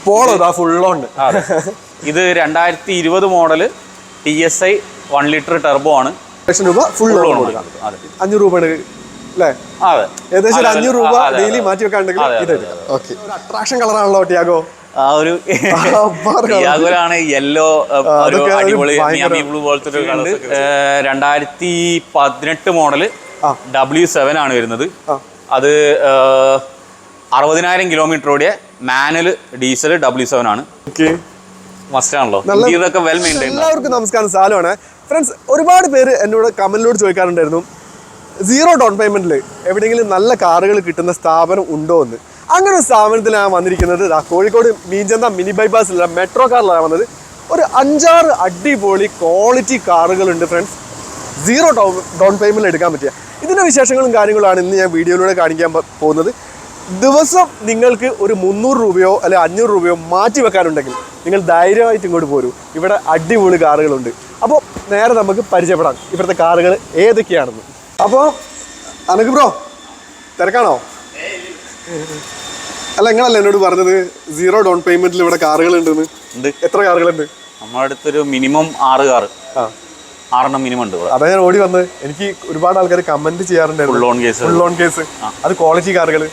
Polo full on. ഇത് 2020 model TSI 1 litre turbo ആണ്. രൂപ ഫുൾ ലോൺ കൊടുക്കാം. 500 രൂപ അല്ലേ? അതെ, ഏകദേശം 500 രൂപ ഡെയിലി മാറ്റി വെക്കാണ്ടെങ്കിൽ ഇത് ഓക്കെ. ഒരു അട്രാക്ഷൻ കളറാണല്ലോ ടിയാഗോ. ആ ഒരു ടിയാഗോയിലാണ് യെല്ലോ അടിപൊളി മിയാമി ബ്ലൂ പോലത്തെ ഒരു കളർ. 2018 മോഡൽ W7 ആണ് വരുന്നത്. അത് 60,000 കിലോമീറ്റർ ഓടിയ മാനുവൽ ഡീസൽ W7 ആണ്. മസ്റ്റാണല്ലോ. ഇതൊക്കെ വെൽ മെയിൻറ്റൈൻഡ്. എല്ലാവർക്കും നമസ്കാരം, സാലുവാണ്. ഫ്രണ്ട്സ്, ഒരുപാട് പേര് എന്നോട് കമന്റിലൂടെ ചോദിക്കാറുണ്ടായിരുന്നു, 0 ഡൗൺ പേയ്മെന്റിൽ എവിടെയെങ്കിലും നല്ല കാറുകൾ കിട്ടുന്ന സ്ഥാപനം ഉണ്ടോ എന്ന്. അങ്ങനെ ഒരു സ്ഥാപനത്തിലാണ് വന്നിരിക്കുന്നത്. കോഴിക്കോട് മീഞ്ചന്ത മിനി ബൈപ്പാസിലുള്ള മെട്രോ കാറിലാണ് വന്നത്. ഒരു 5-6 അടിപൊളി ക്വാളിറ്റി കാറുകളുണ്ട് ഫ്രണ്ട്സ്, 0 ഡൗൺ പേയ്മെന്റിൽ എടുക്കാൻ പറ്റിയ. ഇതിൻ്റെ വിശേഷങ്ങളും കാര്യങ്ങളുമാണ് ഇന്ന് ഞാൻ വീഡിയോയിലൂടെ കാണിക്കാൻ പോകുന്നത്. ദിവസം നിങ്ങൾക്ക് ഒരു 300 രൂപയോ അല്ലെ 500 രൂപയോ മാറ്റി വെക്കാനുണ്ടെങ്കിൽ നിങ്ങൾ ധൈര്യമായിട്ട് ഇങ്ങോട്ട് പോരൂ. ഇവിടെ അടിപൊളി കാറുകളുണ്ട്. അപ്പോൾ നേരെ നമുക്ക് പരിചയപ്പെടാം ഇവിടുത്തെ കാറുകൾ ഏതൊക്കെയാണെന്ന്. അപ്പോൾ അനക്ക് ബ്രോ തിരക്കാണോ? അല്ല, നിങ്ങളല്ലേ എന്നോട് പറഞ്ഞത് 0 ഡൗൺ പേയ്മെന്റിൽ ഇവിടെ കാറുകളുണ്ടെന്ന്. എത്ര കാറുകളുണ്ട്? നമ്മുടെ അടുത്തൊരു മിനിമം 6 കാറ്. 6 മിനിമം ഉണ്ട്. അതാ ഞാൻ ഓടി വന്നത്. എനിക്ക് ഒരുപാട് ആൾക്കാർ കമന്റ് ചെയ്യാറുണ്ടായിരുന്നു ഫുൾ ലോൺ കേസ്, അത് ക്വാളിറ്റി കാറുകൾ.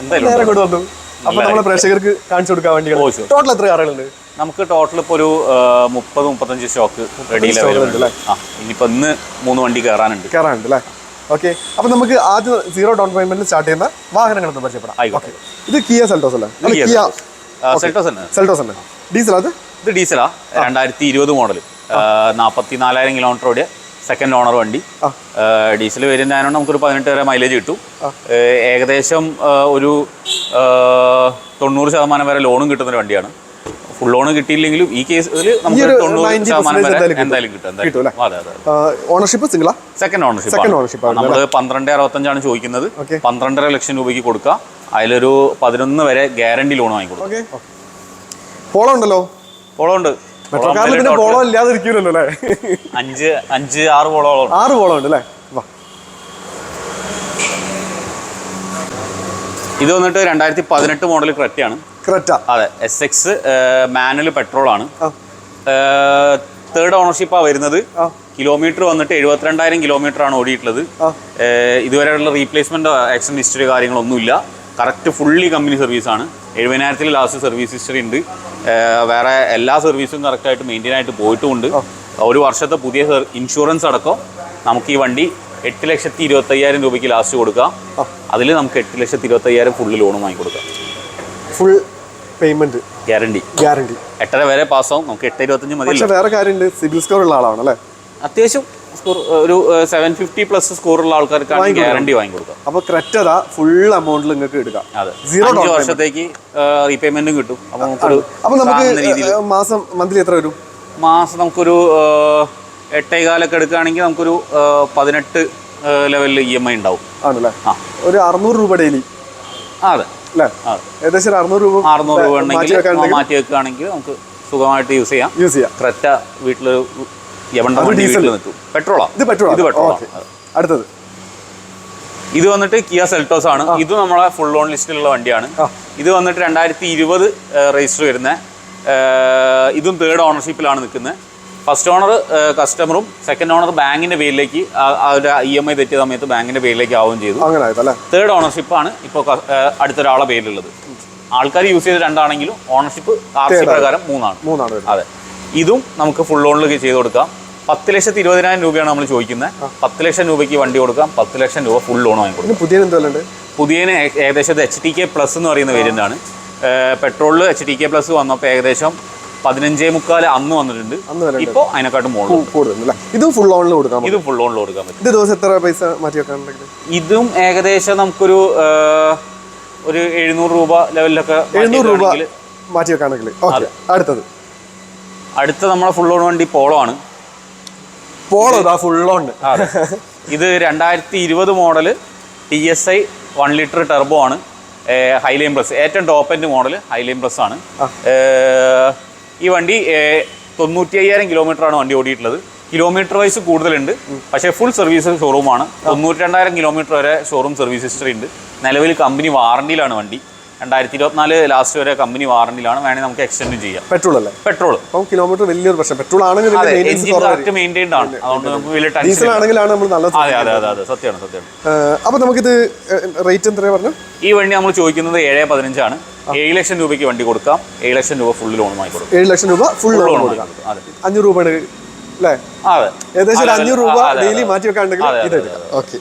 നേരെ കൊണ്ട് വന്നു. അപ്പൊ നമ്മളെ പ്രേക്ഷകർക്ക് കാണിച്ചു കൊടുക്കാൻ വേണ്ടി ടോട്ടൽ എത്ര കാറുകളുണ്ട്? നമുക്ക് ടോട്ടൽ ഇപ്പോൾ ഒരു 30-35 സ്റ്റോക്ക് റെഡിയിലുണ്ട്. ഇനിയിപ്പോ ഇന്ന് 3 വണ്ടി കയറാനുണ്ട് അല്ലേ? ഓക്കെ. അപ്പൊ നമുക്ക് ആദ്യം 0 ഡൗൺ പേയ്മെന്റിൽ സ്റ്റാർട്ട് ചെയ്യുന്ന വാഹനങ്ങളൊന്ന് പരിചയപ്പെടാം. ഇത് കിയ സെൽറ്റോസ് അല്ലേ? സെൽറ്റോസ് തന്നെ. ഡീസൽ? ഇത് ഡീസലാ. 2020 മോഡൽ, 44,000 കിലോമീറ്റർ ഓടിയ സെക്കൻഡ് ഓണർ വണ്ടി. ഡീസൽ വേരിയൻ്റ് ആയതുകൊണ്ട് നമുക്കൊരു 18 വരെ മൈലേജ് കിട്ടും. ഏകദേശം ഒരു 90% വരെ ലോണും കിട്ടുന്നൊരു വണ്ടിയാണ്. ഫുൾ ലോൺ കിട്ടിയില്ലെങ്കിലും ഈ കേസിൽ നമുക്ക് 90% വരെ എന്തായാലും കിട്ടും. ഓണർഷിപ്പ് സിംഗിളാ? Second ownership. നമ്മൾ 12.65 ചോദിക്കുന്നത്. 12.5 ലക്ഷം രൂപയ്ക്ക് കൊടുക്കുക. അതിലൊരു 11 വരെ ഗ്യാരണ്ടി ലോൺ വാങ്ങിക്കൊടുക്കും. പോളോ ഉണ്ടല്ലോ? പോളോ ഉണ്ട്. പോളോ ഇല്ലാതിരിക്കൂലല്ലോ അല്ലേ? 5-6 പോളോളം. 6 പോളോ ഉണ്ട് അല്ലേ? ഇത് വന്നിട്ട് 2018 മോഡൽ ക്രെറ്റയാണ്. അതെ, SX മാനുവൽ പെട്രോൾ ആണ്. 3rd ഓണർഷിപ്പാണ് വരുന്നത്. കിലോമീറ്റർ വന്നിട്ട് 72,000 കിലോമീറ്റർ ആണ് ഓടിയിട്ടുള്ളത്. ഇതുവരെയുള്ള റീപ്ലേസ്മെന്റ് ആക്സിഡന്റ് ഹിസ്റ്ററി കാര്യങ്ങളൊന്നുമില്ല. കറക്റ്റ് ഫുള്ളി കമ്പനി സർവീസാണ്. 70,000 ലാസ്റ്റ് സർവീസ് ഹിസ്റ്ററി ഉണ്ട്. വേറെ എല്ലാ സർവീസും കറക്റ്റായിട്ട് മെയിൻറ്റെയിൻ ആയിട്ട് പോയിട്ടുമുണ്ട്. ഒരു വർഷത്തെ പുതിയ ഇൻഷുറൻസ് അടക്കം നമുക്ക് ഈ വണ്ടി 8,25,000 രൂപയ്ക്ക് ലാസ്റ്റ് കൊടുക്കാം. അതിൽ നമുക്ക് 8,25,000 ഫുള്ള് ലോണും വാങ്ങിക്കൊടുക്കാം. ഫുൾ പേയ്മെന്റ് ഗ്യാരണ്ടി 8.5 വരെ പാസ്സാവും. നമുക്ക് 8.25 മതി. പക്ഷേ വേറെ കാര്യമുണ്ട്, സിബിൽ സ്കോർ ഉള്ള ആളാണ് അല്ലേ? അത്യാവശ്യം സ്കോർ ഒരു 750+ സ്കോർ ഉള്ള ആൾക്കാർക്കാണ് ഗ്യാരണ്ടി വാങ്ങിക്കൊടുക്കാം. അപ്പോൾ ക്രെറ്റ ഫുൾ എമൗണ്ടിൽ നിങ്ങൾക്ക് എടുക്കാം. അതെ, 5 വർഷത്തേക്ക് റീപേയ്മെന്റും കിട്ടും. അപ്പോൾ നമുക്ക് മാസം മന്ത്ലി എത്ര വരും? മാസം നമുക്കൊരു 8.25 എടുക്കുകയാണെങ്കിൽ നമുക്കൊരു 18 ലെവലിൽ EMI ഉണ്ടാവും. ആണല്ലേ? ഒരു 600 രൂപ ഡെയിലി. അതെ, ഏകദേശം 600 രൂപ ഉണ്ടെങ്കിൽ മാറ്റി വെക്കുകയാണെങ്കിൽ നമുക്ക് സുഖമായിട്ട് യൂസ് ചെയ്യാം. ക്രെറ്റ വീട്ടിൽ നിൽക്കും. പെട്രോളാ. അടുത്തത് ഇത് വന്നിട്ട് കിയ സെൽറ്റോസ് ആണ്. ഇത് നമ്മളെ ഫുൾ ഓൺ ലിസ്റ്റിലുള്ള വണ്ടിയാണ്. ഇത് വന്നിട്ട് 2020 രജിസ്റ്റർ വരുന്ന. ഇതും 3rd ഓണർഷിപ്പിലാണ് നിൽക്കുന്നത്. ഫസ്റ്റ് ഓണർ കസ്റ്റമറും സെക്കൻഡ് ഓണർ ബാങ്കിന്റെ പേരിലേക്ക് അവരുടെ EMI തെറ്റിയ സമയത്ത് ബാങ്കിന്റെ പേരിലേക്ക് ആവുകയും ചെയ്തു. 3rd ഓണർഷിപ്പാണ് ഇപ്പോൾ അടുത്തൊരാളെ പേരിലുള്ളത്. ആൾക്കാർ യൂസ് ചെയ്ത് 2 ആണെങ്കിലും ഓണർഷിപ്പ് RC പ്രകാരം 3 ആണ്. അതെ, ഇതും നമുക്ക് ഫുൾ ലോണിൽ ചെയ്ത് കൊടുക്കാം. 10,20,000 രൂപയാണ് നമ്മൾ ചോദിക്കുന്നത്. 10 ലക്ഷം രൂപയ്ക്ക് വണ്ടി കൊടുക്കാം. 10 ലക്ഷം രൂപ ഫുൾ ലോൺ വാങ്ങിക്കൊടുക്കും. പുതിയതിന് ഏകദേശം HTK+ എന്ന് പറയുന്ന വേരിയന്റ് ആണ്. പെട്രോളിൽ HTK+ വന്നപ്പോൾ ഏകദേശം 15.25 അന്ന് വന്നിട്ടുണ്ട്. ഇപ്പോൾ അതിനെക്കാട്ടും കൂടുതൽ. ഇതും ഫുൾ ലോണിൽ കൊടുക്കാം. പറ്റും. ദിവസം എത്ര പൈസ മാറ്റി വെക്കാനുണ്ടെങ്കിൽ? ഇതും ഏകദേശം നമുക്കൊരു 700 രൂപ ലെവലിലൊക്കെ മാറ്റി വെക്കാണെങ്കിൽ. അടുത്ത നമ്മളെ ഫുൾ ലോൺ വണ്ടി പോളോ ആണ്. Full loan. ഇത് 2020 മോഡൽ TSI 1 ലിറ്റർ ടർബോ ആണ്. ഹൈലൈൻ പ്ലസ് ഏറ്റവും top end model Highline plus ആണ്. ഈ വണ്ടി 95,000 കിലോമീറ്റർ ആണ് വണ്ടി ഓടിയിട്ടുള്ളത്. കിലോമീറ്റർ വൈസ് കൂടുതലുണ്ട്, പക്ഷേ ഫുൾ സർവീസ് ഷോറൂമാണ്. 92,000 കിലോമീറ്റർ വരെ ഷോറൂം സർവീസ് ഹിസ്റ്ററി ഉണ്ട്. നിലവിൽ കമ്പനി വാറണ്ടിയിലാണ് വണ്ടി. 2024 ലാസ്റ്റ് വരെ കമ്പനി വാറണ്ടിയിലാണ്, വേണമെങ്കിൽ നമുക്ക് എക്സ്റ്റെൻഡ് ചെയ്യാം. പെട്രോൾ അല്ലേ? പെട്രോൾ. അപ്പം കിലോമീറ്റർ വലിയൊരു പ്രശ്നം. പെട്രോൾ ആണെങ്കിൽ മെയിൻറ്റൈൻഡ് ആണ്, അതുകൊണ്ട് നമുക്ക് വലിയ ടെൻഷൻ. ഡീസൽ ആണെങ്കിലാണ് നമ്മൾ നല്ലത്. അതെ സത്യമാണ്. അപ്പോൾ നമുക്കിത് റേറ്റ് എത്രയാണ് പറഞ്ഞത്? ഈ വണ്ടി നമ്മൾ ചോദിക്കുന്നത് 7.15 ആണ്. 7 ലക്ഷം രൂപയ്ക്ക് വണ്ടി കൊടുക്കാം. 7 ലക്ഷം രൂപ ഫുൾ ലോൺ വാങ്ങി കൊടുക്കാം. 7 ലക്ഷം രൂപ ഫുൾ ലോൺ കൊടുക്കാം. 500 രൂപ അല്ലേ? അതെ, ഏകദേശം 500 രൂപ ഡെയിലി മാറ്റി വെക്കാണ്ടെങ്കിൽ ഇത് എടുക്കാം. ഓക്കെ,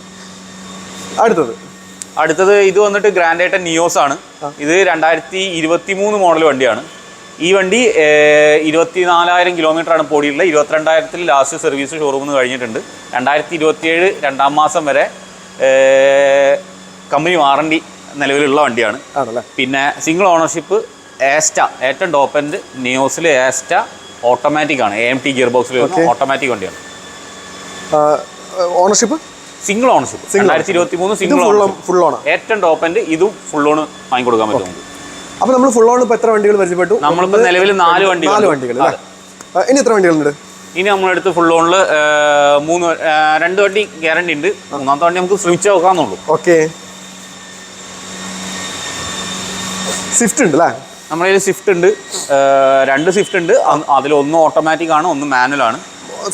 അടുത്തത് ഇത് വന്നിട്ട് ഗ്രാൻഡ് ഐറ്റൻ നിയോസ് ആണ്. ഇത് 2023 മോഡൽ വണ്ടിയാണ്. ഈ വണ്ടി 24,000 കിലോമീറ്റർ ആണ് ഓടിയിട്ടുള്ളത്. 22,000 ലാസ്റ്റ് സർവീസ് ഷോറൂമിൽ നിന്ന് കഴിഞ്ഞിട്ടുണ്ട്. 2027 2-ാം മാസം വരെ കമ്പനി വാറണ്ടി നിലവിലുള്ള വണ്ടിയാണ്. പിന്നെ സിംഗിൾ ഓണർഷിപ്പ് ഏസ്റ്റ, ഏറ്റവും ടോപ്പ് എൻഡ് നിയോസിലെ ഏസ്റ്റ ഓട്ടോമാറ്റിക് ആണ്. AMT ഗിയർ ബോക്സിൽ ഓട്ടോമാറ്റിക് വണ്ടിയാണ്. Ownership single ownership 2023 single full on, ഏറ്റവും ടോപ്പ് എൻഡ്. ഇതും ഫുൾ ഓൺ വാങ്ങിക്കൊടുക്കാൻ പറ്റും. അപ്പോൾ നമ്മൾ ഫുൾ ഓൺ ഇപ്പോൾ എത്ര വണ്ടികൾ പരിചയപ്പെട്ടു? നമ്മളിപ്പോൾ നിലവിൽ 4 വണ്ടികൾ. ഇനി എത്ര വണ്ടികളുണ്ട്? ഇനി നമ്മളെടുത്ത് ഫുൾ ഓണിൽ 2 വണ്ടി ഗ്യാരണ്ടി ഉണ്ട്. 3-ാമത്തെ വണ്ടി നമുക്ക് ശ്രമിച്ച് നോക്കാന്നുള്ളൂ. ഓക്കെ, സ്വിഫ്റ്റ് ഉണ്ട് അല്ലേ? നമ്മുടെ കയ്യിൽ സ്വിഫ്റ്റ് ഉണ്ട്, 2 സ്വിഫ്റ്റ് ഉണ്ട്. അതിലൊന്ന് ഓട്ടോമാറ്റിക് ആണ്, ഒന്ന് മാനുവൽ ആണ്.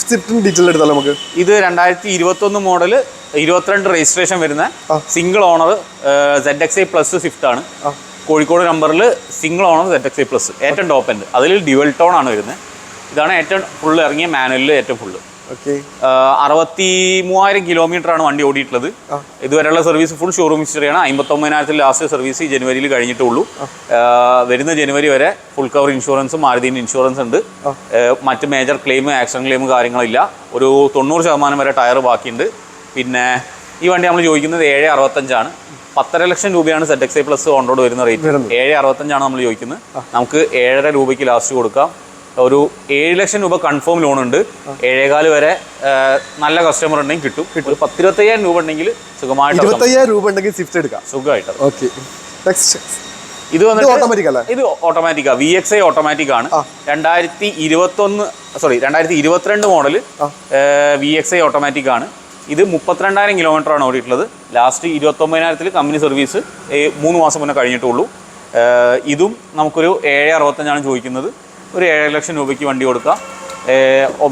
സ്വിഫ്റ്റിന് ഡീറ്റെയിൽ എടുത്താലോ നമുക്ക്? ഇത് 2021 മോഡൽ 22 രജിസ്ട്രേഷൻ വരുന്ന single owner ZXi plus Swift ആണ്. കോഴിക്കോട് നമ്പറിൽ സിംഗിൾ ഓണർ ZXi പ്ലസ്, ഏറ്റവും ടോപ്പ് എൻഡ്. അതിൽ ഡ്യുവൽ ടോൺ ആണ് വരുന്നത്. ഇതാണ് ഏറ്റവും ഫുള്ള് ഇറങ്ങിയ മാനുവലിൽ ഏറ്റവും ഫുള്ള്. 63,000 കിലോമീറ്റർ ആണ് വണ്ടി ഓടിയിട്ടുള്ളത്. ഇതുവരെയുള്ള സർവീസ് ഫുൾ ഷോറൂം ഹിസ്റ്ററിയാണ്. 59,000 ലാസ്റ്റ് സർവീസ് ജനുവരിയിൽ കഴിഞ്ഞിട്ടുള്ളൂ. വരുന്ന ജനുവരി വരെ ഫുൾ കവർ ഇൻഷുറൻസും മാരുതിൻ്റെ ഇൻഷുറൻസ് ഉണ്ട്. മറ്റ് മേജർ ക്ലെയിം, ആക്സിഡന്റ് ക്ലെയിം കാര്യങ്ങളില്ല. ഒരു 90% വരെ ടയർ ബാക്കിയുണ്ട്. പിന്നെ ഈ വണ്ടി നമ്മൾ ചോദിക്കുന്നത് 7.65 ആണ്. 10.5 ലക്ഷം രൂപയാണ് ZXi പ്ലസ് ഓൺ റോഡ് വരുന്ന റേറ്റ്. 7.65 ആണ് നമ്മൾ ചോദിക്കുന്നത്. നമുക്ക് 7.5 രൂപയ്ക്ക് ലാസ്റ്റ് കൊടുക്കാം. ഒരു 7 ലക്ഷം രൂപ കൺഫേം ലോൺ ഉണ്ട്. 7.25 വരെ നല്ല കസ്റ്റമർ ഉണ്ടെങ്കിൽ കിട്ടും. ഒരു 10-25,000 രൂപ ഉണ്ടെങ്കിൽ സുഖമായിട്ട് 25,000 രൂപ ഉണ്ടെങ്കിൽ സ്വിഫ്റ്റ് എടുക്കാം സുഖമായിട്ട്. ഓക്കെ, ഇത് വന്നിട്ട് ഇത് ഓട്ടോമാറ്റിക്കാണ്. VXi ഓട്ടോമാറ്റിക് ആണ്. 2022 മോഡൽ VXi ഓട്ടോമാറ്റിക് ആണ്. ഇത് 32,000 കിലോമീറ്റർ ആണ് ഓടിയിട്ടുള്ളത്. ലാസ്റ്റ് 29,000 കമ്പനി സർവീസ് 3 മാസം മുന്നേ കഴിഞ്ഞിട്ടുള്ളൂ. ഇതും നമുക്കൊരു 7.65 ആണ് ചോദിക്കുന്നത്. ഒരു 7 ലക്ഷം രൂപയ്ക്ക് വണ്ടി കൊടുക്കാം.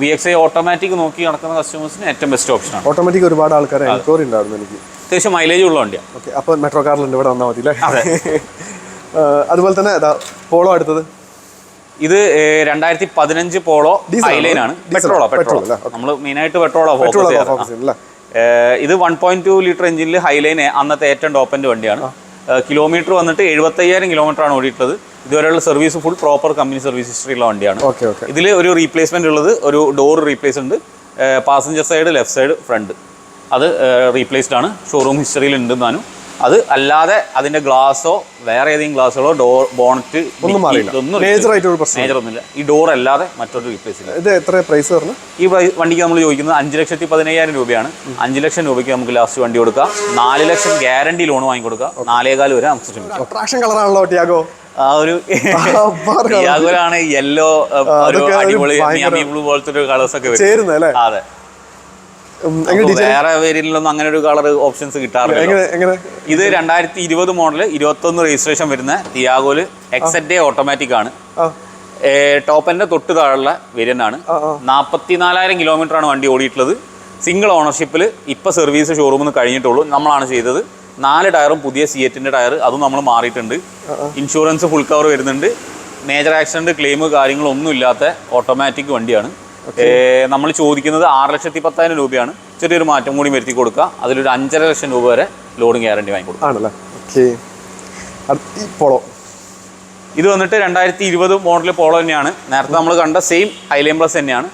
VXi ഓട്ടോമാറ്റിക് നോക്കി നടക്കുന്ന കസ്റ്റമേഴ്സിന് ഏറ്റവും ബെസ്റ്റ് ഓപ്ഷനാണ്. ഓട്ടോമാറ്റിക് ഒരുപാട് ആൾക്കാർ എൻക്വയറി ഉണ്ടായിരുന്നു എനിക്ക്. അത്യാവശ്യം മൈലേജ് ഉള്ള വണ്ടിയാണ്. ഓക്കെ, അപ്പോൾ മെട്രോ കാറിലുണ്ട്, ഇവിടെ വന്നാൽ മതി അല്ലേ? അതുപോലെ തന്നെ പോളോ അടുത്തത്. ഇത് 2015 പോളോ ഹൈലൈൻ ആണ്. പെട്രോൾ നമ്മൾ മെയിനായിട്ട് പെട്രോളാണ് ഫോക്കസ് ചെയ്യുന്നത്. ഇത് 1.2 ലിറ്റർ എഞ്ചിനിൽ ഹൈലൈൻ അന്നത്തെ ഏറ്റവും ടോപ്പ് എൻഡ് വണ്ടിയാണ്. കിലോമീറ്റർ വന്നിട്ട് 75,000 കിലോമീറ്റർ ആണ് ഓടിയിട്ടുള്ളത്. ഇതുവരെയുള്ള service full proper company service history ഉള്ള വണ്ടിയാണ്. ഇതിൽ ഒരു റീപ്ലേസ്മെന്റ് ഉള്ളത്, ഒരു ഡോർ റീപ്ലേസ് ഉണ്ട്. Passenger side, left side, front അത് റീപ്ലേസ്ഡ് ആണ്. ഷോറൂം ഹിസ്റ്ററിയിൽ ഉണ്ടെന്നാനും. അത് അല്ലാതെ അതിന്റെ ഗ്ലാസോ വേറെ ഏതെങ്കിലും ഗ്ലാസുകളോ ഡോർ ബോണറ്റ് മേജറൊന്നുമില്ല. ഈ ഡോർ അല്ലാതെ മറ്റൊരു റീപ്ലേസ് ഇല്ല. ഇത് എത്ര പ്രൈസ് പറഞ്ഞു? ഈ വണ്ടിക്ക് നമ്മൾ ചോദിക്കുന്നത് 5,15,000 രൂപയാണ്. 5 ലക്ഷം രൂപയ്ക്ക് നമുക്ക് ലാസ്റ്റ് വണ്ടി കൊടുക്കാം. 4 ലക്ഷം ഗ്യാരണ്ടി ലോൺ വാങ്ങി കൊടുക്കാം. 4.25 വരെ നമുക്ക് ശ്രമിക്കാം. ട്രാക്ഷൻ കളറാണല്ലോ ടിയാഗോ. ആ ഒരു ടിയാഗോയിലാണ് യെല്ലോ, ഒരു അടിപൊളി മിയാമി ബ്ലൂ പോലത്തെ ഒരു കളേഴ്സ് ഒക്കെ ചേരുന്നത്. അതെ, വേറെ വേരിയന്റിലൊന്നും അങ്ങനെ ഒരു കളർ ഓപ്ഷൻസ് കിട്ടാറില്ല. ഇത് 2020 മോഡൽ 21 രജിസ്ട്രേഷൻ വരുന്ന ടിയാഗോല് XZA ഓട്ടോമാറ്റിക് ആണ്. ടോപ്പിന്റെ തൊട്ട് താഴെയുള്ള വേരിയന്റ് ആണ്. 44,000 കിലോമീറ്റർ ആണ് വണ്ടി ഓടിയിട്ടുള്ളത്. സിംഗിൾ ഓണർഷിപ്പിൽ ഇപ്പൊ സർവീസ് ഷോറൂമിൽ നിന്ന് കഴിഞ്ഞിട്ടുള്ളൂ. നമ്മളാണ് ചെയ്തത്. 4 ടയറും പുതിയ സിയറ്റിന്റെ ടയർ, അതും നമ്മൾ മാറിയിട്ടുണ്ട്. ഇൻഷുറൻസ് ഫുൾ കവർ വരുന്നുണ്ട്. മേജർ ആക്സിഡന്റ് ക്ലെയിം കാര്യങ്ങളൊന്നും ഇല്ലാത്ത ഓട്ടോമാറ്റിക് വണ്ടിയാണ്. നമ്മൾ ചോദിക്കുന്നത് 6,10,000 രൂപയാണ്. ചെറിയൊരു മാറ്റം കൂടി വരുത്തി കൊടുക്കുക. അതിലൊരു 5.5 ലക്ഷം രൂപ വരെ ലോഡും ഗ്യാരണ്ടി വാങ്ങി കൊടുക്കും. ഇത് വന്നിട്ട് 2020 മോഡൽ പോളോ തന്നെയാണ്. നേരത്തെ നമ്മൾ കണ്ട സെയിം ഹൈലൈൻ പ്ലസ് തന്നെയാണ്.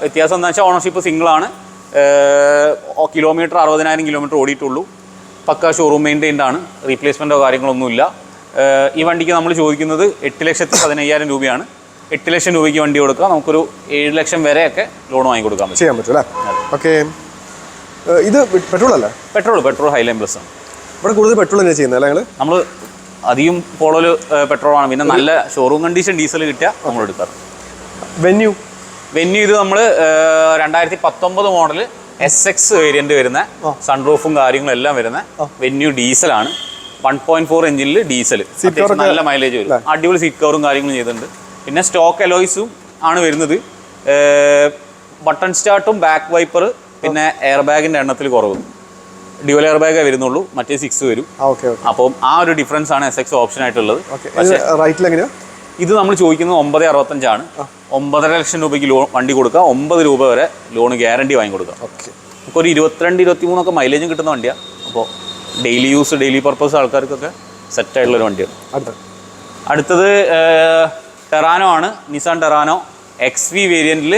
വ്യത്യാസം എന്താ വെച്ചാൽ ഓണർഷിപ്പ് സിംഗിൾ ആണ്. കിലോമീറ്റർ 60,000 കിലോമീറ്റർ ഓടിയിട്ടുള്ളൂ. പക്ക ഷോറൂം മെയിൻറ്റൈൻഡ് ആണ്. റീപ്ലേസ്മെൻറ്റോ കാര്യങ്ങളൊന്നുമില്ല. ഈ വണ്ടിക്ക് നമ്മൾ ചോദിക്കുന്നത് 8,15,000 രൂപയാണ്. 8 ലക്ഷം രൂപയ്ക്ക് വണ്ടി കൊടുക്കുക. നമുക്കൊരു 7 ലക്ഷം വരെയൊക്കെ ലോൺ വാങ്ങി കൊടുക്കാൻ ചെയ്യാൻ പറ്റും അല്ലേ? ഓക്കെ, ഇത് പെട്രോൾ അല്ലേ? പെട്രോൾ ഹൈലൈൻ പ്ലസ് ആണ്. ഇവിടെ കൂടുതൽ പെട്രോൾ തന്നെയാണ് ചെയ്യുന്നത് അല്ലേ? നമ്മൾ അധികം പോളോയിൽ പെട്രോളാണ്. പിന്നെ നല്ല ഷോറൂം കണ്ടീഷൻ ഡീസൽ കിട്ടിയാൽ നമ്മൾ എടുക്കാറ്. വെന്യൂ ഇത് നമ്മൾ 2019 മോഡൽ SX വേരിയന്റ് വരുന്ന സൺറൂഫും കാര്യങ്ങളും എല്ലാം വരുന്ന വെന്യൂ ഡീസലാണ്. 1.4 എഞ്ചിനിൽ ഡീസൽ നല്ല മൈലേജ് വരും. അടിപൊളി സീറ്റ് കവറും കാര്യങ്ങളും ചെയ്തിട്ടുണ്ട്. പിന്നെ സ്റ്റോക്ക് അലോയ്സും ആണ് വരുന്നത്. ബട്ടൺ സ്റ്റാർട്ടും ബാക്ക് വൈപ്പർ പിന്നെ എയർ ബാഗിന്റെ എണ്ണത്തിൽ കുറവ്. ഡ്യുവൽ എയർ ബാഗേ വരുന്നുള്ളൂ, മറ്റേ 6 വരും. അപ്പം ആ ഒരു ഡിഫറൻസ് ആണ് SX ഓപ്ഷൻ ആയിട്ടുള്ളത്. പക്ഷേ ഇത് നമ്മൾ ചോദിക്കുന്നത് 9.65 9.5 ലക്ഷം രൂപയ്ക്ക് വണ്ടി കൊടുക്കുക. 9 രൂപ വരെ ലോൺ ഗ്യാരണ്ടി വാങ്ങി കൊടുക്കുക. നമുക്ക് ഒരു 22-23 ഒക്കെ മൈലേജും കിട്ടുന്ന വണ്ടിയാണ്. അപ്പോൾ ഡെയിലി യൂസ് ഡെയിലി പർപ്പസ് ആൾക്കാർക്കൊക്കെ സെറ്റായിട്ടുള്ളൊരു വണ്ടിയാണ്. അടുത്തത് ടെറാനോ ആണ്. നിസാൻ ടെറാനോ XV വേരിയന്റിൽ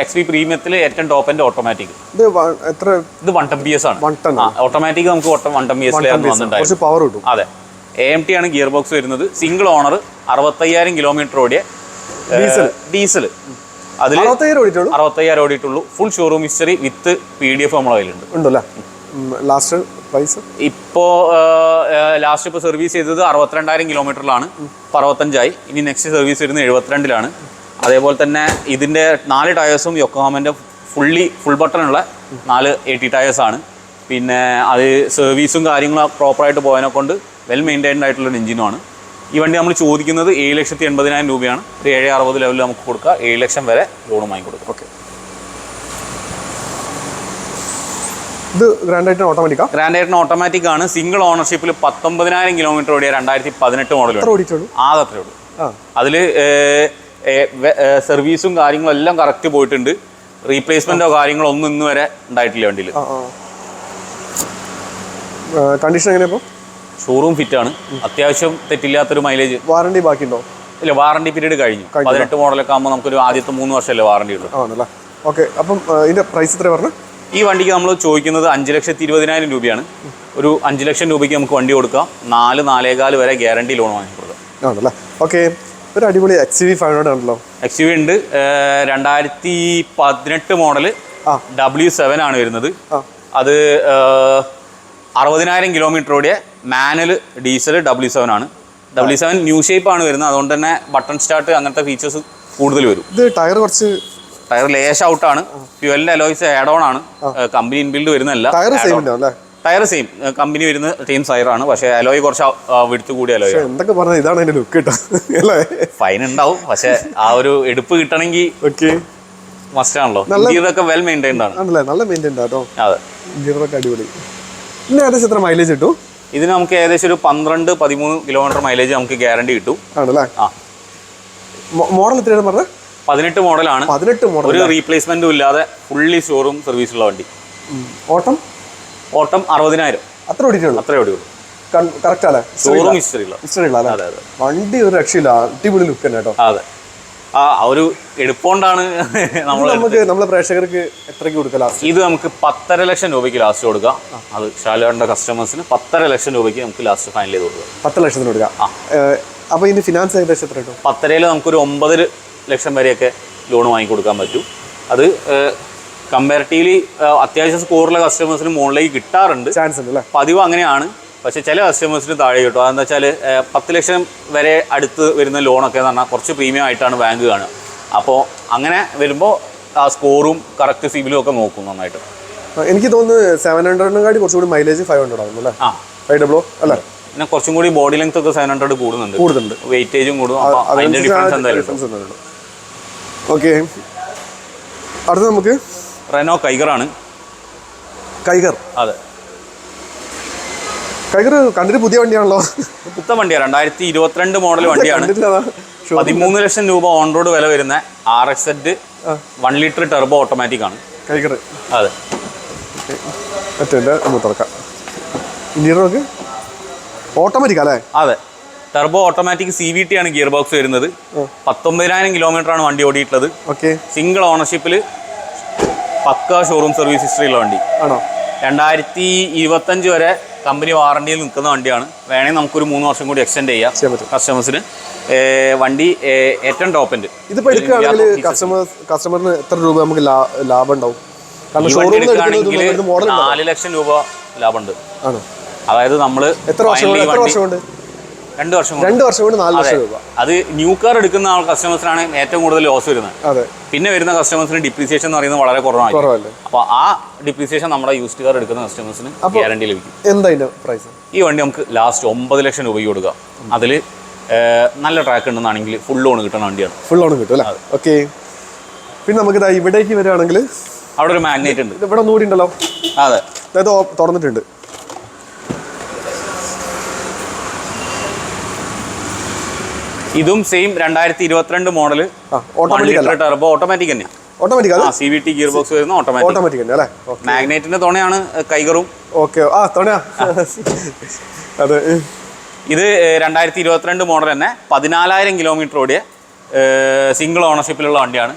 XV പ്രീമിയത്തിൽ ഏറ്റവും ടോപ്പ് എൻ്റെ ഓട്ടോമാറ്റിക്. ഇത് 110 PS ആണ്. ഓട്ടോമാറ്റിക് നമുക്ക് 110 PS വന്നിട്ടുണ്ടായിരുന്നു. അതെ, AMT ആണ് ഗിയർ ബോക്സ് വരുന്നത്. സിംഗിൾ ഓണർ, 65,000 കിലോമീറ്റർ ഓടിയ ഡീസൽ. അതിൽ 65,000 ഓടിയിട്ടുള്ളൂ. Full showroom history with PDF നമ്മളെ കയ്യിലുണ്ട്. ലാസ്റ്റ് പ്രൈസ് ഇപ്പോൾ സർവീസ് ചെയ്തത് 62,000 കിലോമീറ്ററിലാണ്. 65 ഇനി നെക്സ്റ്റ് സർവീസ് വരുന്നത് 72-ലാണ്. അതേപോലെ തന്നെ ഇതിൻ്റെ 4 ടയേഴ്സും യൊക്കോഹാമൻ്റെ ഫുൾ ബട്ടണുള്ള 4 AT ടയേഴ്സാണ്. പിന്നെ അത് സർവീസും കാര്യങ്ങളും പ്രോപ്പറായിട്ട് പോയതിനെ കൊണ്ട് വെൽ മെയിൻറ്റൈൻഡ് ആയിട്ടുള്ളൊരു എഞ്ചിനുമാണ്. ഈ വണ്ടി നമ്മൾ ചോദിക്കുന്നത് 7,80,000 രൂപയാണ്. ഒരു 7,60 ലെവലിൽ നമുക്ക് കൊടുക്കുക. 7 ലക്ഷം വരെ ലോൺ വാങ്ങി കൊടുക്കുക. ഇത് ഗ്രാൻഡ് ഐറ്റൻ ഓട്ടോമാറ്റിക് ആണ്. സിംഗിൾ ഓണർഷിപ്പിൽ 19,000 കിലോമീറ്റർ ഓടിയ 2018 മോഡൽ. അത്രേ ഉള്ളൂ. അതിൽ സർവീസും കാര്യങ്ങളും എല്ലാം കറക്റ്റ് പോയിട്ടുണ്ട്. റീപ്ലേസ്മെന്റോ കാര്യങ്ങളോ ഒന്നും ഇന്ന് വരെ ഉണ്ടായിട്ടില്ല വണ്ടിയിൽ. കണ്ടീഷൻ എങ്ങനെയാ? ഷോറൂം ഫിറ്റ് ആണ്. അത്യാവശ്യം തെറ്റില്ലാത്തൊരു മൈലേജ്. വാറണ്ടി ബാക്കിയുണ്ടോ? ഇല്ല, വാറണ്ടി പീരീഡ് കഴിഞ്ഞു. 18 മോഡലൊക്കെ ആകുമ്പോൾ നമുക്കൊരു ആദ്യത്തെ 3 വർഷമല്ലേ വാറണ്ടി ഉള്ളൂ. അപ്പം ഇതിന്റെ പ്രൈസ് എത്ര പറഞ്ഞു? ഈ വണ്ടിക്ക് നമ്മൾ ചോദിക്കുന്നത് 5,20,000 രൂപയാണ്. ഒരു 5 ലക്ഷം രൂപയ്ക്ക് നമുക്ക് വണ്ടി കൊടുക്കാം. 4-4.25 വരെ ഗ്യാരണ്ടി ലോൺ വാങ്ങി കൊടുക്കാം. ഒരു അടിപൊളി XUV 500 ആണല്ലോ. XUV ഉണ്ട്. 2018 മോഡൽ W7 ആണ് വരുന്നത്. അത് 60,000 കിലോമീറ്റർ ഓടിയ മാനുവൽ ഡീസൽ W7 ആണ്. W7 ന്യൂ ഷേപ്പ് ആണ് വരുന്നത്. അതുകൊണ്ട് തന്നെ ബട്ടൺ സ്റ്റാർട്ട് അങ്ങനത്തെ ഫീച്ചേഴ്സ് കൂടുതൽ വരും. ഇത് ടയർ ലേശ് ഔട്ട് ആണ്. ഫ്യൂവലിന്റെ അലോയ്സ് ആഡ് ഓൺ ആണ്. കമ്പനി ഇൻബിൽഡ് വരുന്നല്ല. ടയർ സെയിം കമ്പനി വരുന്ന സെയിം ടയറാണ്. പക്ഷേ അലോയ് കുറച്ച് വിടുത്ത് കൂടിയ അലോയ്. എന്തൊക്കെ പറഞ്ഞാൽ ഇതാണ് അതിന്റെ ലുക്ക് കിട്ടാ. ഫൈൻ ഉണ്ടാവും, പക്ഷെ ആ ഒരു എടുപ്പ് കിട്ടണമെങ്കിൽ മസ്റ്റ് ആണല്ലോ. ഇതൊക്കെ വെൽ മെയിൻറ്റൈൻഡ് ആണ്. നല്ല മെയിൻറ്റൈൻഡ് ആട്ടോ. അതെ, അടിപൊളി. പിന്നെ ഏകദേശം എത്ര മൈലേജ് കിട്ടും? ഇതിന് നമുക്ക് ഏകദേശം ഒരു 12-13 കിലോമീറ്റർ മൈലേജ് നമുക്ക് ഗ്യാരണ്ടി കിട്ടും. ആണല്ലേ? മോഡൽ എത്രയാണ് പറഞ്ഞത്? 18 മോഡലാണ്. 18 മോഡൽ. ഒരു റീപ്ലേസ്മെന്റും ഇല്ലാതെ ഫുള്ളി ഷോറൂം സർവീസുള്ള വണ്ടി. ഓട്ടം 60,000 അത്രേ ഓടിയുള്ളൂ. കറക്റ്റ് അല്ലേ? ഷോറൂം ഹിസ്റ്ററി ഉള്ള വണ്ടി ഒരു രക്ഷയില്ല. അടിപൊളി ലുക്ക് തന്നെ കേട്ടോ. അതെ, ആ ഒരു എടുപ്പോണ്ടാണ് നമ്മളെ പ്രേക്ഷകർക്ക് എത്രയ്ക്ക് കൊടുക്കുക ലാസ്റ്റ്? ഇത് നമുക്ക് 10.5 ലക്ഷം രൂപയ്ക്ക് ലാസ്റ്റ് കൊടുക്കാം. അത് ഷാലുവാറിന്റെ കസ്റ്റമേഴ്സിന് 10.5 ലക്ഷം രൂപയ്ക്ക് നമുക്ക് ലാസ്റ്റ് ഫൈനൽ ചെയ്ത് കൊടുക്കാം. 10 ലക്ഷത്തിന് കൊടുക്കാം. അപ്പോൾ ഇതിന് ഫിനാൻസ് ഏകദേശം എത്ര കിട്ടും? 10.5 നമുക്കൊരു 9 ലക്ഷം വരെയൊക്കെ ലോൺ വാങ്ങി കൊടുക്കാൻ പറ്റും. അത് കമ്പാരിറ്റീവ്ലി അത്യാവശ്യം സ്കോറുള്ള കസ്റ്റമേഴ്സിന് മുകളിലേക്ക് കിട്ടാറുണ്ട്. ചാൻസ് ഉണ്ട് അല്ലേ? പതിവ് അങ്ങനെയാണ്. പക്ഷേ ചില കസ്റ്റമേഴ്സിന് താഴെ കിട്ടും. അതെന്താ വെച്ചാൽ 10 ലക്ഷം വരെ അടുത്ത് വരുന്ന ലോണൊക്കെ എന്ന് പറഞ്ഞാൽ കുറച്ച് പ്രീമിയം ആയിട്ടാണ് ബാങ്ക് കാണുക. അപ്പോൾ അങ്ങനെ വരുമ്പോൾ ആ സ്കോറും കറക്റ്റ് സിബിലും ഒക്കെ നോക്കും നന്നായിട്ട്. എനിക്ക് തോന്നുന്നു 700 കുറച്ചുകൂടി മൈലേജ് 500 ആകുന്നു അല്ലേ? 500 അല്ലേ? പിന്നെ കുറച്ചും കൂടി ബോഡി ലെങ്ത് ഒക്കെ 700 കൂടുന്നുണ്ട്. വെയിറ്റേജും കൂടും. അതിൻ്റെ ഡിഫറൻസ് എന്തായാലും. ഓക്കെ, അടുത്ത നമുക്ക് റെനോ കൈഗറാണ്. അതെ, കൈഗർ കണ്ടിട്ട് പുതിയ വണ്ടിയാണല്ലോ. പുത്തൻ വണ്ടിയാണ്. 2022 മോഡൽ വണ്ടിയാണ്. 13 ലക്ഷം രൂപ ഓൺ റോഡ് വില വരുന്ന RXZ 1 ലിറ്റർ ടെർബോ ഓട്ടോമാറ്റിക് ആണ് കൈഗർ. അതെ, തുറക്കാം. ഇന്റീരിയർ ഓട്ടോമാറ്റിക് അല്ലേ? അതെ, ടെർബോ ഓട്ടോമാറ്റിക് CVT ആണ് ഗിയർ ബോക്സ് വരുന്നത്. 19,000 കിലോമീറ്റർ ആണ് വണ്ടി ഓടിയിട്ടുള്ളത്. സിംഗിൾ ഓണർഷിപ്പിൽ പക്ക ഷോറൂം സർവീസ് ഹിസ്റ്ററി ഉള്ള വണ്ടി ആണോ? 2025 വരെ കമ്പനി വാറണ്ടിയിൽ നിൽക്കുന്ന വണ്ടിയാണ്. വേണമെങ്കിൽ നമുക്കൊരു 3 വർഷം കൂടി എക്സ്റ്റെൻഡ് ചെയ്യാം കസ്റ്റമേഴ്സിന്. വണ്ടി ഏറ്റവും ടോപ്പ് ഉണ്ട്. ഇതിപ്പോൾ എടുക്കുകയാണെങ്കിൽ കസ്റ്റമറിന് എത്ര രൂപ നമുക്ക് ലാഭം ഉണ്ടാവും? 4 ലക്ഷം രൂപ ലാഭമുണ്ട്. അതായത് നമ്മൾ 2 വർഷം 2 വർഷം കൊണ്ട് 4 ലക്ഷം രൂപ. അത് ന്യൂ കാർ എടുക്കുന്ന കസ്റ്റമേഴ്സിനാണ് ഏറ്റവും കൂടുതൽ ലോസ് വരുന്നത്. അതെ. പിന്നെ വരുന്ന കസ്റ്റമേഴ്സിന് ഡിപ്രീസിയേഷൻ എന്ന് പറയുന്നത് വളരെ കുറവാണ്. അപ്പോൾ ആ ഡിപ്രീസിയേഷൻ നമ്മുടെ യൂസ്ഡ് കാർ എടുക്കുന്ന കസ്റ്റമേഴ്സിന് ഗ്യാരണ്ടി ലഭിക്കും. എന്താ ഇതിന്റെ പ്രൈസ്? ഈ വണ്ടി നമുക്ക് ലാസ്റ്റ് 9 ലക്ഷം രൂപയ്ക്ക് കൊടുക്കാം. അതിൽ നല്ല ട്രാക്ക് ഉണ്ടെന്നാണെങ്കിൽ ഫുൾ ലോൺ കിട്ടുന്ന വണ്ടിയാണ്. ഫുൾ ലോൺ കിട്ടും അല്ലേ? ഓക്കെ. പിന്നെ നമുക്ക് ഇവിടേക്ക് വരികയാണെങ്കിൽ അവിടെ ഒരു മാഗ്നേറ്റ് ഉണ്ട്. ഇവിടെ ഒന്നുകൂടി ഉണ്ടല്ലോ. അതെ, അതായത് തുറന്നിട്ടുണ്ട്. ഇതും സെയിം 2022 മോഡൽ ടർബോ ഓട്ടോമാറ്റിക് തന്നെയാണ്. ഓട്ടോമാറ്റിക് CVT ഗിയർ ബോക്സ് വരുന്ന ഓട്ടോമാറ്റിക് തന്നെ അല്ലേ? മാഗ്നേറ്റിന്റെ തുണയാണ് കൈകറും. ഓക്കെ. തുണയാ. അതെ. ഇത് 2022 മോഡൽ തന്നെ 14,000 കിലോമീറ്റർ ഓടിയ സിംഗിൾ ഓണർഷിപ്പിലുള്ള വണ്ടിയാണ്.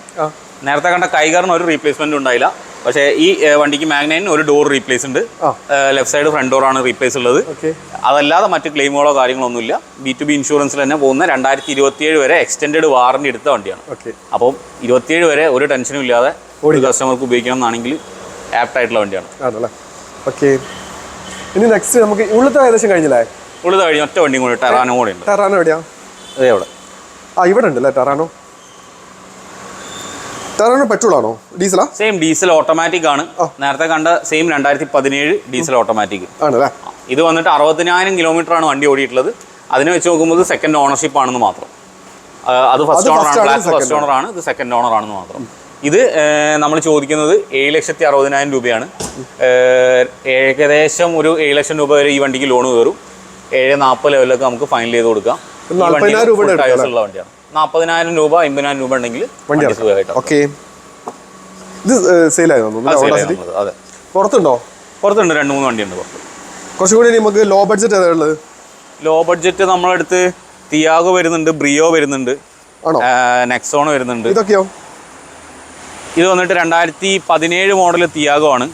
നേരത്തെ കണ്ട കൈകറിന് ഒരു റീപ്ലേസ്മെന്റ് ഉണ്ടായില്ല. പക്ഷേ ഈ വണ്ടിക്ക് മാഗ്നൈറ്റിന് ഒരു ഡോർ റീപ്ലേസ് ഉണ്ട്. ലെഫ്റ്റ് സൈഡ് ഫ്രണ്ട് ഡോറാണ് റീപ്ലേസ് ഉള്ളത്. അതല്ലാതെ മറ്റ് ക്ലെയിമുകളോ കാര്യങ്ങളൊന്നുമില്ല. B2B ഇൻഷുറൻസിൽ തന്നെ പോകുന്ന 2027 വരെ എക്സ്റ്റെൻഡ് വാറണ്ടി എടുത്ത വണ്ടിയാണ്. അപ്പം 27 വരെ ഒരു ടെൻഷനും ഇല്ലാതെ ഒരു കസ്റ്റമർക്ക് ഉപയോഗിക്കണം എന്നാണെങ്കിൽ ആപ്റ്റ് ആയിട്ടുള്ള വണ്ടിയാണ്. ഓക്കെ. ഇനി നെക്സ്റ്റ് നമുക്ക് ഉള്ളത്തെ ഏകദേശം കഴിഞ്ഞില്ലേ? ഉള്ളത് കഴിഞ്ഞ ഒറ്റ വണ്ടിയും കൂടി ടെറാനോ കൂടെ ഉണ്ട്. ടെറാനോ എവിടെയാ? അതെ, അവിടെ. ഇവിടെ ഉണ്ടല്ലേ ടെറാനോ. ടെറാനോ പെട്രോൾ ആണോ ഡീസലാ? സെയിം ഡീസൽ ഓട്ടോമാറ്റിക് ആണ്. നേരത്തെ കണ്ട സെയിം 2017 ഡീസൽ ഓട്ടോമാറ്റിക് ആണല്ലേ. ഇത് വന്നിട്ട് 60,000 കിലോമീറ്റർ ആണ് വണ്ടി ഓടിയിട്ടുള്ളത്. അതിനെ വെച്ച് നോക്കുമ്പോൾ സെക്കൻഡ് ഓണർഷിപ്പ് ആണെന്ന് മാത്രം. അത് ഫസ്റ്റ് ഓണർ ആണ്, ബ്ലാക്ക് ഫസ്റ്റ് ഓണർ ആണ്. ഇത് സെക്കൻഡ് ഓണർ ആണെന്ന് മാത്രം. ഇത് നമ്മൾ ചോദിക്കുന്നത് 7,60,000 രൂപയാണ്. ഏകദേശം ഒരു 7 ലക്ഷം രൂപ വരെ ഈ വണ്ടിക്ക് ലോൺ കയറും. 740 ലെവലിലൊക്കെ നമുക്ക് ഫൈനൽ ചെയ്ത് കൊടുക്കാം. 40,000 രൂപ ടയേഴ്സുള്ള വണ്ടിയാണ്. 40,000 രൂപ 50,000 രൂപ ഉണ്ടെങ്കിൽ പുറത്തുണ്ടോ? പുറത്തുണ്ട്, 2-3 വണ്ടിയുണ്ട് പുറത്ത്. കുറച്ചുകൂടി നമുക്ക് ലോ ബഡ്ജറ്റ് ഏതാണുള്ളത്? ലോ ബഡ്ജറ്റ് നമ്മളടുത്ത് തിയാഗോ വരുന്നുണ്ട്, ബ്രിയോ വരുന്നുണ്ട്, നെക്സോൺ വരുന്നുണ്ട്. ഇതൊക്കെയോ? ഇത് വന്നിട്ട് 2017 മോഡൽ തിയാഗോ ആണ്.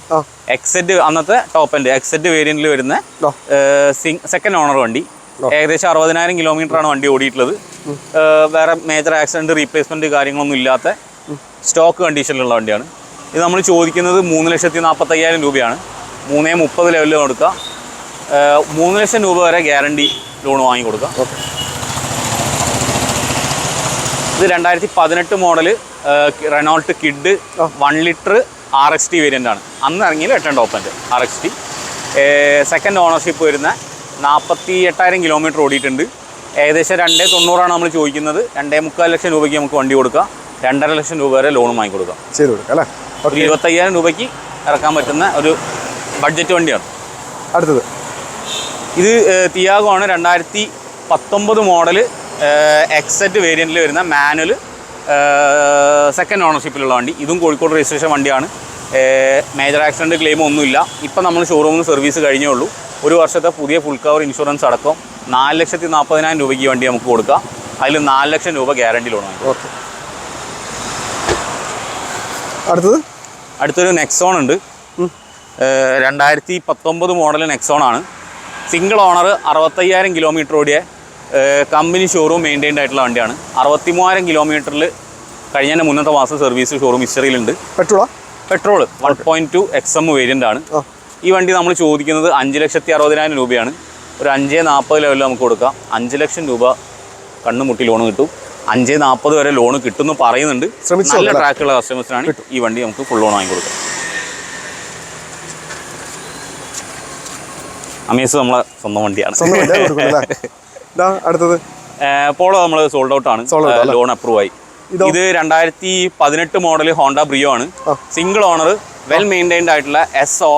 എക്സെറ്റ് അന്നത്തെ ടോപ്പ് എൻഡ് എക്സെറ്റ് വേരിയന്റിൽ വരുന്ന സെക്കൻഡ് ഓണർ വണ്ടി. ഏകദേശം 60,000 കിലോമീറ്റർ ആണ് വണ്ടി ഓടിയിട്ടുള്ളത്. വേറെ മേജർ ആക്സിഡന്റ് റീപ്ലേസ്മെന്റ് കാര്യങ്ങളൊന്നും ഇല്ലാത്ത സ്റ്റോക്ക് കണ്ടീഷനിലുള്ള വണ്ടിയാണ്. ഇത് നമ്മൾ ചോദിക്കുന്നത് 3,40,000 രൂപയാണ്. 3.30 ലെവലിൽ കൊടുക്കുക. 3 ലക്ഷം രൂപ വരെ ഗ്യാരണ്ടി ലോൺ വാങ്ങി കൊടുക്കുക. ഇത് 2018 model Renault kid 1 litre RXT variant ആണ്. അന്ന് ഇറങ്ങിയത് 8 top end RXT. Second ownership വരുന്ന 48,000 കിലോമീറ്റർ ഓടിയിട്ടുണ്ട്. ഏകദേശം 2.90 നമ്മൾ ചോദിക്കുന്നത്. 2.25 ലക്ഷം രൂപയ്ക്ക് നമുക്ക് വണ്ടി കൊടുക്കാം. 2.5 ലക്ഷം രൂപ വരെ ലോൺ വാങ്ങി കൊടുക്കാം. 25,000 രൂപയ്ക്ക് ഇറക്കാൻ പറ്റുന്ന ഒരു ബഡ്ജറ്റ് വണ്ടിയാണ്. അടുത്തത് ഇത് തിയാഗോ ആണ്. 2019 മോഡൽ എക്സെറ്റ് വേരിയൻറ്റിൽ വരുന്ന മാനുവൽ സെക്കൻഡ് ഓണർഷിപ്പിലുള്ള വണ്ടി. ഇതും കോഴിക്കോട് രജിസ്ട്രേഷൻ വണ്ടിയാണ്. മേജർ ആക്സിഡൻറ്റ് ക്ലെയിം ഒന്നുമില്ല. ഇപ്പം നമ്മൾ ഷോറൂമിൽ നിന്ന് സർവീസ് കഴിഞ്ഞേ ഉള്ളൂ. ഒരു വർഷത്തെ പുതിയ ഫുൾ കവർ ഇൻഷുറൻസ് അടക്കം 4,40,000 രൂപയ്ക്ക് വണ്ടി നമുക്ക് കൊടുക്കാം. അതിൽ 4 ലക്ഷം രൂപ ഗ്യാരണ്ടി ലോൺ വാങ്ങി. അടുത്തൊരു നെക്സോൺ ഉണ്ട്. 2019 മോഡൽ നെക്സോൺ ആണ്. സിംഗിൾ ഓണർ 65,000 കിലോമീറ്റർ ഓടിയ കമ്പനി ഷോറൂം മെയിൻറ്റൈൻഡ് ആയിട്ടുള്ള വണ്ടിയാണ്. 63,000 കിലോമീറ്ററിൽ കഴിഞ്ഞ മുന്നത്തെ മാസം സർവീസ് ഷോറൂം ഹിസ്റ്ററിയിലുണ്ട്. പെട്രോൾ 1.2 XM വേരിയൻ്റ് ആണ്. ഈ വണ്ടി നമ്മൾ ചോദിക്കുന്നത് 5,60,000 രൂപയാണ്. ഒരു 5.40 ലെവലിൽ നമുക്ക് കൊടുക്കാം. 5 ലക്ഷം രൂപ കണ്ണുമുട്ടി ലോൺ കിട്ടും. 5.40 വരെ ലോൺ കിട്ടുമെന്ന് പറയുന്നുണ്ട്. നല്ല ട്രാക്കുള്ള കസ്റ്റമേഴ്സിനാണ് ഈ വണ്ടി നമുക്ക് ഫുൾ ലോൺ വാങ്ങി കൊടുക്കാം. അമേസ് നമ്മളെ സ്വന്തം വണ്ടിയാണ്. അടുത്തത് പോളോ നമ്മൾ സോൾഡ് ഔട്ട് ആണ്. ലോൺ അപ്രൂവ് ആയി. ഇത് 2018 മോഡൽ ഹോണ്ട ബ്രിയോ ആണ്. സിംഗിൾ ഓണർ വെൽ മെയിൻറ്റൈൻഡ് ആയിട്ടുള്ള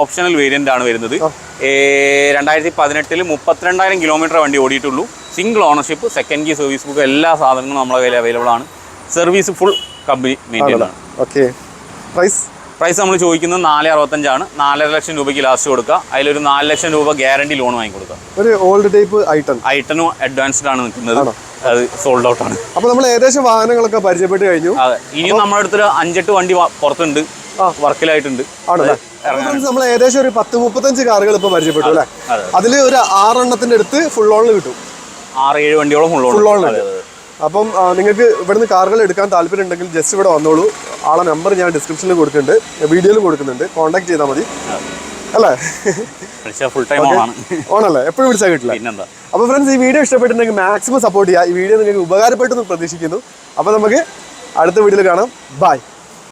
ഓപ്ഷണൽ വേരിയൻ്റ് ആണ് വരുന്നത്. 2018 32,000 കിലോമീറ്റർ വണ്ടി ഓടിയിട്ടുള്ളൂ. Single ownership, second gear service book, എല്ലാ സാധനങ്ങളും നമ്മളെ കയ്യിൽ അവൈലബിൾ ആണ്. സർവീസ് ഫുൾ കമ്പനി മെയിൻറ്റൈൻഡ് ആണ്. പ്രൈസ് നമ്മൾ ചോദിക്കുന്നത് 4.65 ആണ്. 4.5 ലക്ഷം രൂപയ്ക്ക് ലാസ്റ്റ് കൊടുക്കുക. അതിലൊരു 4 ലക്ഷം രൂപ ഗ്യാരണ്ടി ലോൺ വാങ്ങി കൊടുക്കുക. ഒരു ഓൾഡ് ടൈപ്പ് ഐട്ടനും അഡ്വാൻസ്ഡ് ആണ് നിൽക്കുന്നത്. അത് സോൾഡ് ഔട്ട് ആണ്. അപ്പോൾ നമ്മൾ ഏകദേശം വാഹനങ്ങളൊക്കെ പരിചയപ്പെട്ട് കഴിഞ്ഞു. അതെ, ഇനിയും നമ്മുടെ അടുത്തൊരു 5-8 വണ്ടി പുറത്തുണ്ട്, വർക്കിലായിട്ടുണ്ട്. നമ്മൾ ഏകദേശം ഒരു 10-35 കാറുകൾ ഇപ്പോൾ പരിചയപ്പെട്ടു അല്ലേ? അതിൽ ഒരു 6 എണ്ണത്തിന്റെ അടുത്ത് ഫുൾ ലോണിൽ കിട്ടും. 6-7 വണ്ടിയോളം ഫുൾ ലോണിൽ. അപ്പം നിങ്ങൾക്ക് ഇവിടുന്ന് കാറുകൾ എടുക്കാൻ താല്പര്യം ഉണ്ടെങ്കിൽ ജസ്റ്റ് ഇവിടെ വന്നോളൂ. ആളെ നമ്പർ ഞാൻ ഡിസ്ക്രിപ്ഷനിൽ കൊടുക്കുന്നുണ്ട്, വീഡിയോയിലും കൊടുക്കുന്നുണ്ട്. കോൺടാക്ട് ചെയ്താൽ മതി. അല്ലേ? വിളിച്ചാൽ ഫുൾ ടൈം ഓണാണ്. ഓണല്ലേ, എപ്പോഴും വിളിച്ചാൽ കിട്ടില്ല. പിന്നെന്താ. അപ്പോൾ ഫ്രണ്ട്സ്, ഈ വീഡിയോ ഇഷ്ടപ്പെട്ടിട്ടുണ്ടെങ്കിൽ മാക്സിമം സപ്പോർട്ട് ചെയ്യുക. ഈ വീഡിയോ നിങ്ങൾക്ക് ഉപകാരപ്പെട്ടെന്ന് പ്രതീക്ഷിക്കുന്നു. അപ്പോൾ നമുക്ക് അടുത്ത വീഡിയോയിൽ കാണാം. ബൈ.